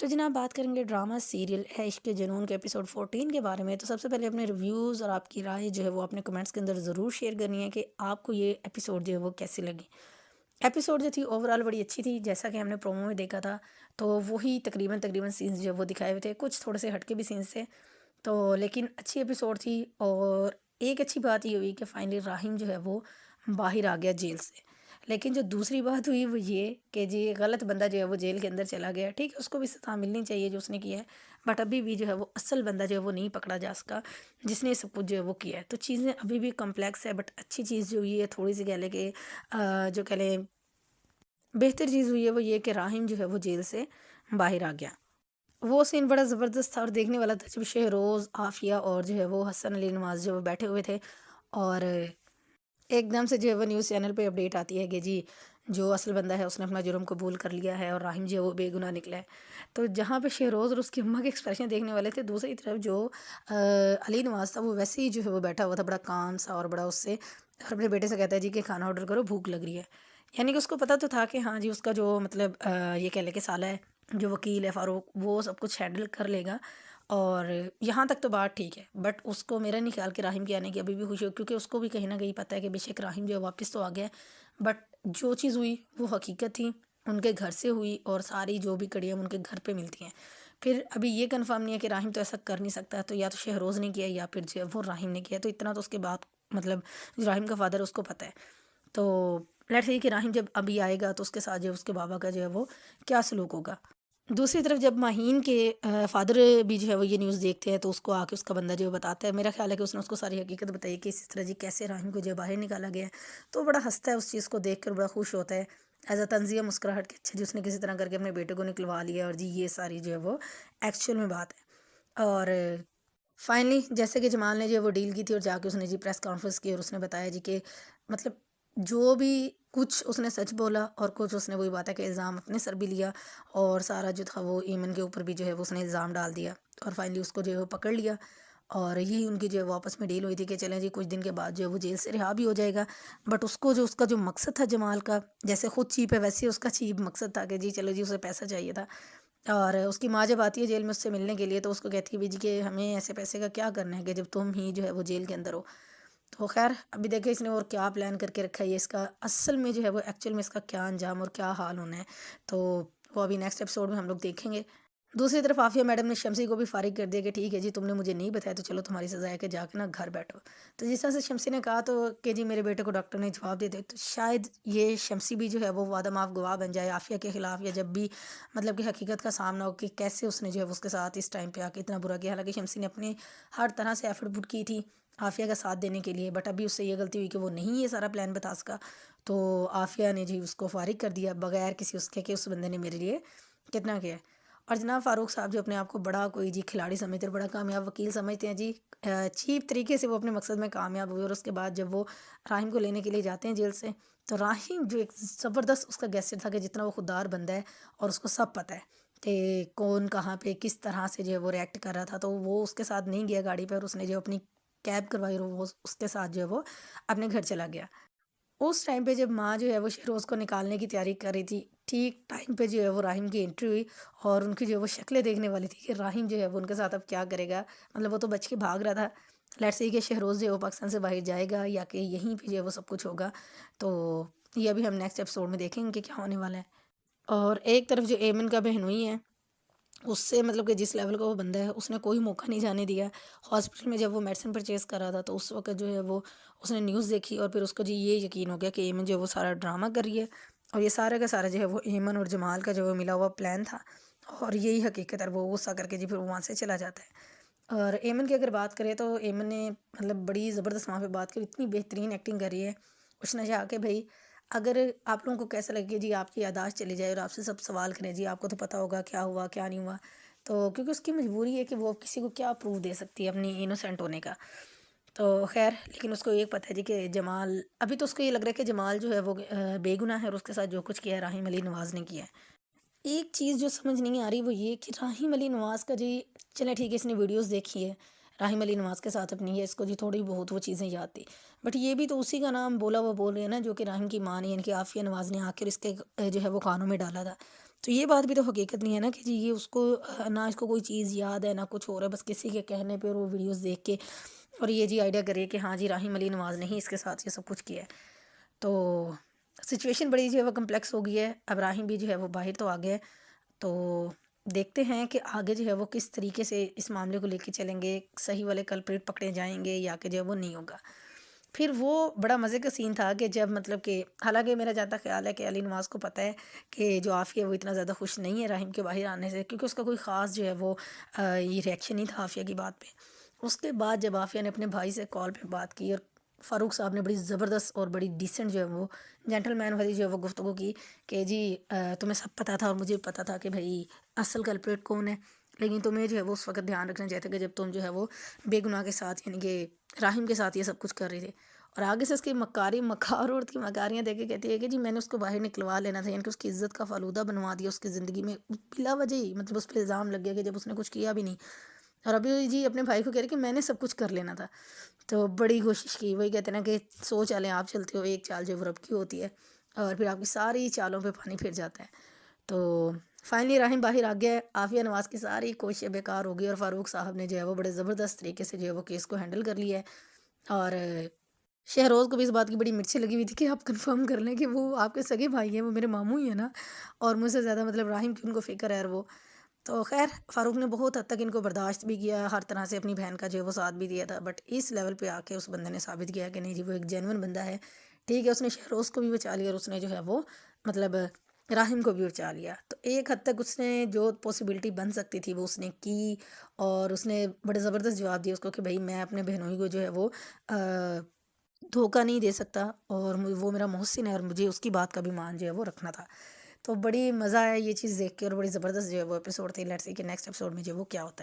तो जनाब बात करेंगे ड्रामा सीरियल है इश्क के जुनून के एपिसोड 14 के बारे में। तो सबसे पहले अपने रिव्यूज़ और आपकी राय जो है वो अपने कमेंट्स के अंदर ज़रूर शेयर करनी है कि आपको ये एपिसोड जो है वो कैसी लगी। एपिसोड जो थी ओवरऑल बड़ी अच्छी थी, जैसा कि हमने प्रोमो में देखा था। तो वही तकरीबन तकरीबन सीन्स जो है वो दिखाए हुए थे, कुछ थोड़े से हटके भी सीन्स थे। तो लेकिन अच्छी एपिसोड थी। और एक अच्छी बात ये हुई कि फाइनली राहिम जो है वो बाहर आ गया जेल से। लेकिन जो दूसरी बात हुई वो ये कि जी गलत बंदा जो है वो जेल के अंदर चला गया। ठीक है, उसको भी सज़ा मिलनी चाहिए जो उसने किया है। बट अभी भी जो है वो असल बंदा जो है वो नहीं पकड़ा जा सका जिसने ये सब कुछ जो है वो किया है। तो चीज़ें अभी भी कॉम्प्लेक्स है, बट अच्छी चीज़ जो हुई है थोड़ी सी कह लें कि जो कह लें बेहतर चीज़ हुई है वो ये कि राहिम जो है वो जेल से बाहर आ गया। वो सीन बड़ा ज़बरदस्त था और देखने वाला था जब शहरोज़, आफ़िया और जो है वो हसन अली नवाज़ जो वो बैठे हुए थे। और एकदम से जो है वो न्यूज़ चैनल पे अपडेट आती है कि जी जो असल बंदा है उसने अपना जुर्म कबूल कर लिया है और राहिम जो है वो बेगुनाह निकला है। तो जहाँ पे शहरोज़ और उसकी अम्मा के एक्सप्रेशन देखने वाले थे, दूसरी तरफ जो अली नवाज़ था वो वैसे ही जो है वो बैठा हुआ था बड़ा काम सा और बड़ा उससे, और अपने बेटे से कहता है जी कि खाना ऑर्डर करो, भूख लग रही है। यानी कि उसको पता तो था कि हाँ जी उसका जो मतलब ये कह लें कि साला है, जो वकील है फ़ारूक, वो सब कुछ हैंडल कर लेगा। और यहाँ तक तो बात ठीक है, बट उसको मेरा नहीं ख्याल कि राहिम के आने की अभी भी खुशी हो, क्योंकि उसको भी कहीं न कहीं पता है कि बेशक राहिम जो है वापस तो आ गया है। बट जो चीज़ हुई वो हकीकत थी, उनके घर से हुई और सारी जो भी कड़ियाँ उनके घर पे मिलती हैं। फिर अभी ये कन्फर्म नहीं है कि राहिम तो ऐसा कर नहीं सकता, तो या तो शहरोज़ ने किया या फिर जो है वो राहिम ने किया। तो इतना तो उसके बाद मतलब जो राहिम का फ़ादर है उसको पता है। तो लेट्स से कि राहिम जब अभी आएगा तो उसके साथ जो है उसके बाबा का जो है वो क्या सलूक होगा। दूसरी तरफ जब माहीन के फादर भी जो है वो ये न्यूज़ देखते हैं तो उसको आके उसका बंदा जो है बताता है। मेरा ख्याल है कि उसने उसको सारी हकीकत बताई कि इस तरह जी कैसे राहिम को जो है बाहर निकाला गया है। तो वो बड़ा हंसता है, उस चीज़ को देख कर बड़ा खुश होता है। एज अ तंजिया मुस्कुराहट के अच्छा जी उसने किसी तरह करके अपने बेटे को निकलवा लिया, और जी ये सारी जो है वो एक्चुअल में बात है। और फाइनली जैसे कि जमाल ने जो है वो डील की थी और जाके उसने जी प्रेस कॉन्फ्रेंस की और उसने बताया जी कि मतलब जो भी कुछ उसने सच बोला और कुछ उसने वही बात है कि इल्ज़ाम अपने सर भी लिया। और सारा जो था वो ईमन के ऊपर भी जो है वो उसने इल्ज़ाम डाल दिया। और फाइनली उसको जो है वो पकड़ लिया। और यही उनकी जो है वो आपस में डील हुई थी कि चलें जी कुछ दिन के बाद जो है वो जेल से रिहा भी हो जाएगा। बट उसको जो उसका जो मकसद था जमाल का, जैसे खुद चीप है वैसे ही उसका चीप मकसद था कि जी चलो जी उसे पैसा चाहिए था। और उसकी माँ जब आती है जेल में उससे मिलने के लिए तो उसको कहती है भी जी कि हमें ऐसे पैसे का क्या करना है कि जब तुम ही जो है वो जेल के अंदर हो। तो खैर अभी देखिए इसने और क्या प्लान करके रखा है, ये इसका असल में जो है वो एक्चुअल में इसका क्या अंजाम और क्या हाल होना है। तो वो अभी नेक्स्ट एपिसोड में हम लोग देखेंगे। दूसरी तरफ आफिया मैडम ने शम्सी को भी फारिग कर दिया कि ठीक है जी तुमने मुझे नहीं बताया तो चलो तुम्हारी सज़ा है कि जाके ना घर बैठो। तो जिस तरह से शम्सी ने कहा तो कि जी मेरे बेटे को डॉक्टर ने जवाब दे दिया, तो शायद ये शम्सी भी जो है वो वादा माफ गवाह बन जाए आफिया के खिलाफ, या जब भी मतलब कि हकीकत का सामना हो कि कैसे उसने जो है वो उसके साथ इस टाइम पे आके इतना बुरा किया। हालांकि शम्सी ने अपनी हर तरह से एफर्ट पुट की थी आफिया का साथ देने के लिए, बट अभी उससे ये गलती हुई कि वो नहीं ये सारा प्लान बता सका। तो आफिया ने जी उसको फारिग कर दिया बगैर किसी उसके कि उस बंदे ने मेरे लिए कितना किया है। और जनाब फ़ारूक साहब जो अपने आप को बड़ा कोई जी खिलाड़ी समझते हैं, बड़ा कामयाब वकील समझते हैं जी, चीप तरीके से वो अपने मकसद में कामयाब हुए। और उसके बाद जब वो राहिम को लेने के लिए जाते हैं जेल से, तो राहिम जो एक ज़बरदस्त उसका गैसेट था कि जितना वो खुददार बंदा है और उसको सब पता है कि कौन कहाँ पे किस तरह से जो है वो रिएक्ट कर रहा था। तो वो उसके साथ नहीं गया गाड़ी पर, उसने जो अपनी कैब करवाई और वो उसके साथ जो है वो अपने घर चला गया। उस टाइम पे जब माँ जो है वो शहरोज़ को निकालने की तैयारी कर रही थी, ठीक टाइम पे जो है वो राहिम की एंट्री हुई। और उनकी जो है वो शक्लें देखने वाली थी कि राहिम जो है वो उनके साथ अब क्या करेगा। मतलब वो तो बच के भाग रहा था। लेट्स सी कि शहरोज़ जो है वो पाकिस्तान से बाहर जाएगा या कि यहीं पे जो है वो सब कुछ होगा। तो ये अभी हम नेक्स्ट एपिसोड में देखेंगे कि क्या होने वाला है। और एक तरफ जो एमन का बहनोई है, उससे मतलब कि जिस लेवल का वो बंदा है उसने कोई मौका नहीं जाने दिया। हॉस्पिटल में जब वो मेडिसिन परचेज़ कर रहा था तो उस वक़्त जो है वो उसने न्यूज़ देखी और फिर उसको जी ये यकीन हो गया कि एमन जो है वो सारा ड्रामा कर रही है। और ये सारा का सारा जो है वो एमन और जमाल का जो है मिला हुआ प्लान था। और यही हकीकत है। वो गुस्सा करके जी फिर वो वहाँ से चला जाता है। और एमन की अगर बात करें तो एमन ने मतलब बड़ी ज़बरदस्त वहाँ पे बात करी, इतनी बेहतरीन एक्टिंग करी है। उसने चाहा कि भई अगर आप लोगों को कैसा लगे कि जी आपकी याददाश्त चली जाए और आपसे सब सवाल करें जी आपको तो पता होगा क्या हुआ क्या नहीं हुआ। तो क्योंकि उसकी मजबूरी है कि वो अब किसी को क्या प्रूफ दे सकती है अपनी इनोसेंट होने का। तो खैर लेकिन उसको एक पता है जी कि जमाल, अभी तो उसको ये लग रहा है कि जमाल जो है वो बेगुनाह है और उसके साथ जो कुछ किया है राहिम अली नवाज़ ने किया है। एक चीज़ जो समझ नहीं आ रही वो ये कि राहिम अली नवाज़ का जी, चले ठीक है इसने वीडियोस देखी है राहिम अली नवाज़ के साथ अपनी, है इसको जी थोड़ी बहुत वो चीज़ें याद थी। बट ये भी तो उसी का नाम बोला हुआ बोल रहे हैं ना जो कि राहिम की माँ ने यानी कि आफिया नवाज़ ने आखिर इसके जो है वो कानों में डाला था। तो ये बात भी तो हकीकत नहीं है ना कि जी ये उसको ना इसको कोई चीज़ याद है ना कुछ और है, बस किसी के कहने पे और वो वीडियोस देख के और ये जी आइडिया करे कि हाँ जी राहिम अली नवाज़ ने ही इसके साथ ये सब कुछ किया है। तो सिचुएशन बड़ी जो है वो कम्प्लेक्स हो गई है। अब राहिम भी जो है वो बाहर तो आ गया है। तो देखते हैं कि आगे जो है वो किस तरीके से इस मामले को लेके चलेंगे, सही वाले कल्प्रिट पकड़े जाएँगे या कि जो है वो नहीं होगा। फिर वो बड़ा मज़े का सीन था कि जब मतलब कि हालाँकि मेरा जहाँ तक ख़्याल है कि अली नवाज़ को पता है कि जो आफ़िया है वो इतना ज़्यादा खुश नहीं है राहिम के बाहर आने से, क्योंकि उसका कोई ख़ास जो है वो ये रिएक्शन नहीं था आफ़िया की बात पे। उसके बाद जब आफ़िया ने अपने भाई से कॉल पे बात की और फ़ारूक साहब ने बड़ी ज़बरदस्त और बड़ी डिसेंट जो है वो जेंटलमैन वाली जो है वो गुफ्तगू की कि जी तुम्हें सब पता था और मुझे भी पता था कि भई असल कल्प्रिट कौन है। लेकिन तुम्हें जो है वो उस वक़्त ध्यान रखना चाहिए था कि जब तुम जो है वो बेगुनाह के साथ यानी कि राहिम के साथ ये सब कुछ कर रहे थे। और आगे से उसकी मक्कार औरत की मकारियाँ देख के कहती है कि जी मैंने उसको बाहर निकलवा लेना था, यानी कि उसकी इज़्ज़त का फ़ालूदा बनवा दिया उसकी ज़िंदगी में बिला वजह ही, मतलब उस पे इल्ज़ाम लग गया कि जब उसने कुछ किया भी नहीं। और अभी जी अपने भाई को कह रही कि मैंने सब कुछ कर लेना था। तो बड़ी कोशिश की, वही कहते हैं ना कि 100 चालें आप चलते हो, एक चाल जो वो रब की होती है और फिर आपकी सारी चालों पे पानी फिर जाता है। तो फाइनली राहिम बाहर आ गया है, आफ़िया नवाज़ की सारी कोशिशें बेकार हो गई और फ़ारूक साहब ने जो है वो बड़े ज़बरदस्त तरीके से जो है वो केस को हैंडल कर लिया है। और शहरोज़ को भी इस बात की बड़ी मिर्ची लगी हुई थी कि आप कन्फर्म कर लें कि वो आपके सगे भाई हैं, वो मेरे मामू ही हैं ना, और मुझसे ज़्यादा मतलब राहिम की उनको फ़िक्र है। और वो तो ख़ैर फ़ारूक ने बहुत हद तक इनको बर्दाश्त भी किया, हर तरह से अपनी बहन का जो है वो साथ भी दिया था। बट इस लेवल पे आके उस बंदे ने साबित किया कि नहीं जी वो एक जेन्युइन बंदा है। ठीक है, उसने शहरोज़ को भी बचा लिया और उसने जो है वो मतलब राहिम को भी बचा लिया। तो एक हद तक उसने जो पॉसिबिलिटी बन सकती थी वो उसने की और उसने बड़े ज़बरदस्त जवाब दिया उसको कि भई मैं अपने बहनोई को जो है वो धोखा नहीं दे सकता और वो मेरा मोहसिन है और मुझे उसकी बात का भी मान जो है वो रखना था। तो बड़ी मज़ा आया ये चीज़ देख के और बड़ी ज़बरदस्त जो है वो एपिसोड थी। लेट्स सी कि नेक्स्ट एपिसोड में जो है वो क्या होता है।